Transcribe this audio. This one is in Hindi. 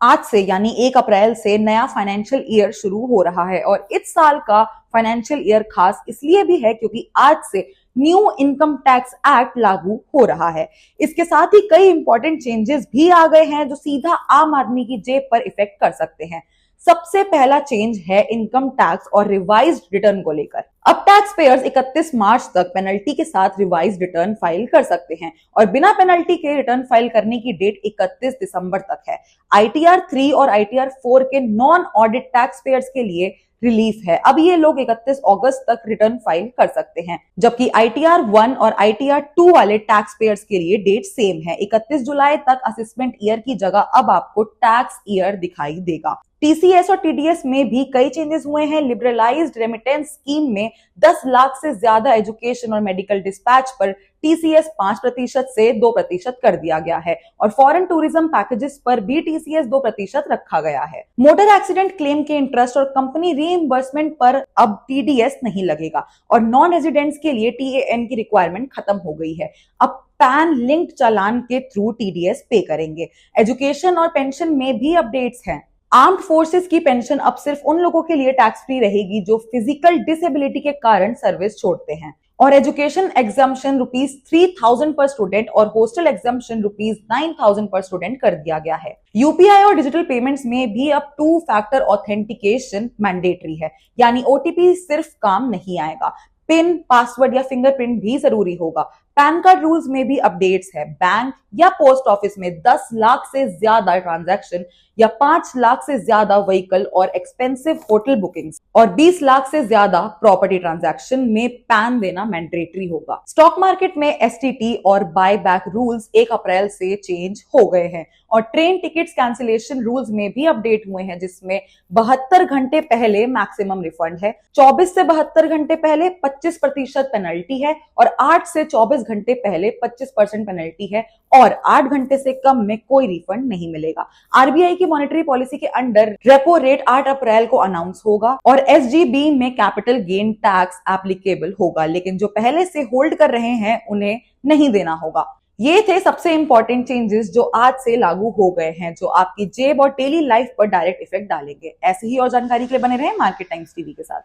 आज से यानी 1 अप्रैल से नया फाइनेंशियल ईयर शुरू हो रहा है और इस साल का फाइनेंशियल ईयर खास इसलिए भी है क्योंकि आज से न्यू इनकम टैक्स एक्ट लागू हो रहा है। इसके साथ ही कई इंपॉर्टेंट चेंजेस भी आ गए हैं जो सीधा आम आदमी की जेब पर इफेक्ट कर सकते हैं। सबसे पहला चेंज है इनकम टैक्स और रिवाइज्ड रिटर्न को लेकर। अब टैक्स पेयर्स 31 मार्च तक पेनल्टी के साथ रिवाइज्ड रिटर्न फाइल कर सकते हैं और बिना पेनल्टी के रिटर्न फाइल करने की डेट 31 दिसंबर तक है। ITR 3 और ITR 4 के नॉन ऑडिट टैक्स पेयर्स के लिए रिलीफ है। अब ये लोग 31 अगस्त तक रिटर्न फाइल कर सकते हैं, जबकि ITR 1 और ITR 2 वाले टैक्स पेयर्स के लिए डेट सेम है। 31 जुलाई तक असेसमेंट ईयर की जगह अब आपको टैक्स ईयर दिखाई देगा। TCS और TDS में भी कई चेंजेस हुए हैं। लिबरलाइज्ड रेमिटेंस स्कीम में 10 लाख से ज्यादा एजुकेशन और मेडिकल डिस्पैच पर TCS 5% से 2% कर दिया गया है और फॉरेन टूरिज्म पैकेजेस पर भी TCS 2% रखा गया है। मोटर एक्सीडेंट क्लेम के इंटरेस्ट और कंपनी रीइंबर्समेंट पर अब TDS नहीं लगेगा और नॉन रेजिडेंट्स के लिए TAN की रिक्वायरमेंट खत्म हो गई है। अब पैन लिंक्ड चालान के थ्रू TDS पे करेंगे। एजुकेशन और पेंशन में भी अपडेट्स हैं। आर्म्ड फोर्सेस की पेंशन अब सिर्फ उन लोगों के लिए टैक्स फ्री रहेगी जो फिजिकल डिसेबिलिटी के कारण सर्विस छोड़ते हैं और एजुकेशन एग्जाम्पशन ₹3000 पर स्टूडेंट और हॉस्टल एग्जाम्पशन ₹9000 पर स्टूडेंट कर दिया गया है। UPI और डिजिटल पेमेंट्स में भी अब 2 फैक्टर ऑथेंटिकेशन मैंडेटरी है, यानी OTP सिर्फ काम नहीं आएगा, पिन, पासवर्ड या फिंगरप्रिंट भी जरूरी होगा। पैन कार्ड रूल्स में भी अपडेट्स है। बैंक या पोस्ट ऑफिस में 10 लाख से ज्यादा ट्रांजैक्शन या 5 लाख से ज्यादा व्हीकल और एक्सपेंसिव होटल बुकिंग्स और 20 लाख से ज्यादा प्रॉपर्टी ट्रांजैक्शन में पैन देना मैंडेटरी होगा। स्टॉक मार्केट में STT और बाय बैक रूल्स 1 अप्रैल से चेंज हो गए हैं और ट्रेन टिकट्स कैंसिलेशन रूल्स में भी अपडेट हुए हैं, जिसमें 72 घंटे पहले मैक्सिमम रिफंड है, 24 से 72 घंटे पहले 25% पेनल्टी है और 8 से 24 घंटे पहले 25% पेनल्टी है और 8 घंटे से कम में कोई रिफंड नहीं मिलेगा। RBI की मॉनेटरी पॉलिसी के अंडर रेपो रेट 8 अप्रैल को अनाउंस होगा और SGB में कैपिटल गेन टैक्स एप्लीकेबल होगा, लेकिन जो पहले से होल्ड कर रहे हैं उन्हें नहीं देना होगा। ये थे सबसे इंपॉर्टेंट चेंजेस जो आज से लागू हो गए हैं, जो आपकी जेब और डेली लाइफ पर डायरेक्ट इफेक्ट डालेंगे। ऐसे ही और जानकारी के लिए बने रहें मार्केट टाइम्स टीवी के साथ।